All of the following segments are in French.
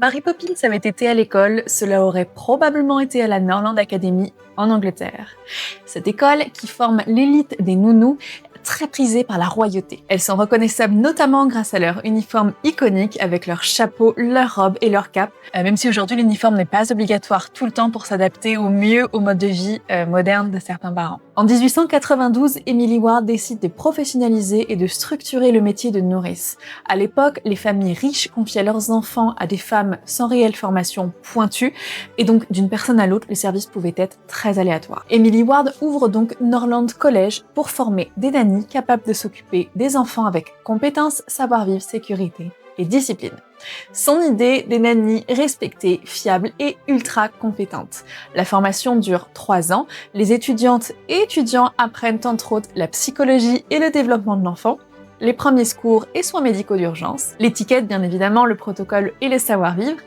Mary Poppins avait été à l'école, cela aurait probablement été à la Norland Academy en Angleterre. Cette école, qui forme l'élite des nounous, est très prisée par la royauté. Elles sont reconnaissables notamment grâce à leur uniforme iconique avec leurs chapeaux, leurs robes et leurs capes, même si aujourd'hui l'uniforme n'est pas obligatoire tout le temps pour s'adapter au mieux au mode de vie moderne de certains parents. En 1892, Emily Ward décide de professionnaliser et de structurer le métier de nourrice. À l'époque, les familles riches confiaient leurs enfants à des femmes sans réelle formation pointue, et donc d'une personne à l'autre, les services pouvaient être très aléatoires. Emily Ward ouvre donc Norland College pour former des nannies capables de s'occuper des enfants avec compétences, savoir-vivre, sécurité et discipline. Son idée, des nannies respectées, fiables et ultra compétentes. La formation dure 3 ans. Les étudiantes et étudiants apprennent entre autres la psychologie et le développement de l'enfant, les premiers secours et soins médicaux d'urgence, l'étiquette bien évidemment, le protocole et le savoir-vivre,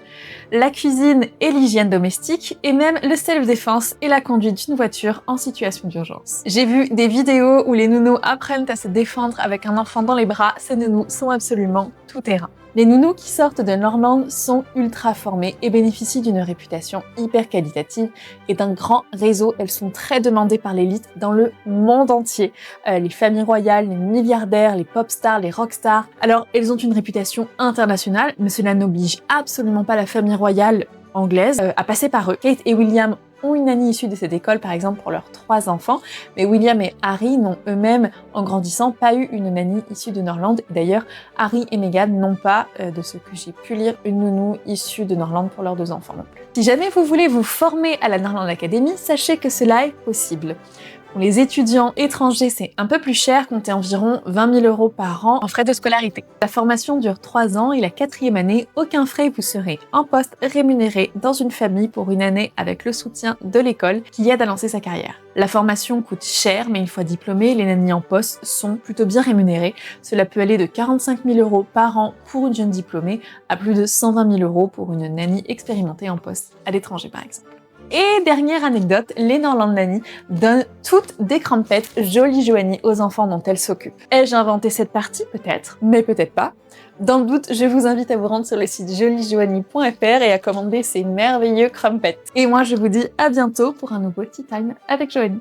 la cuisine et l'hygiène domestique, et même le self-défense et la conduite d'une voiture en situation d'urgence. J'ai vu des vidéos où les nounous apprennent à se défendre avec un enfant dans les bras. Ces nounous sont absolument tout-terrain. Les nounous qui sortent de Norland sont ultra formées et bénéficient d'une réputation hyper qualitative et d'un grand réseau. Elles sont très demandées par l'élite dans le monde entier. Les familles royales, les milliardaires, les pop stars, les rock stars. Alors, elles ont une réputation internationale, mais cela n'oblige absolument pas la famille royale anglaise à passer par eux. Kate et William ont une nanny issue de cette école, par exemple, pour leurs 3 enfants, mais William et Harry n'ont eux-mêmes, en grandissant, pas eu une nanny issue de Norland. D'ailleurs, Harry et Meghan n'ont pas, de ce que j'ai pu lire, une nounou issue de Norland pour leurs 2 enfants non plus. Si jamais vous voulez vous former à la Norland Academy, sachez que cela est possible. Pour les étudiants étrangers, c'est un peu plus cher, comptez environ 20 000 € par an en frais de scolarité. La formation dure 3 ans et la 4e année, aucun frais, vous serez en poste rémunéré dans une famille pour une année avec le soutien de l'école qui aide à lancer sa carrière. La formation coûte cher, mais une fois diplômés, les nannies en poste sont plutôt bien rémunérées. Cela peut aller de 45 000 € par an pour une jeune diplômée à plus de 120 000 € pour une nanny expérimentée en poste à l'étranger par exemple. Et dernière anecdote, les Norland Nannies donnent toutes des crampettes jolies Joanie aux enfants dont elles s'occupent. Ai-je inventé cette partie? Peut-être, mais peut-être pas. Dans le doute, je vous invite à vous rendre sur le site joliejoanie.fr et à commander ces merveilleux crumpets. Et moi, je vous dis à bientôt pour un nouveau Tea Time avec Joanie.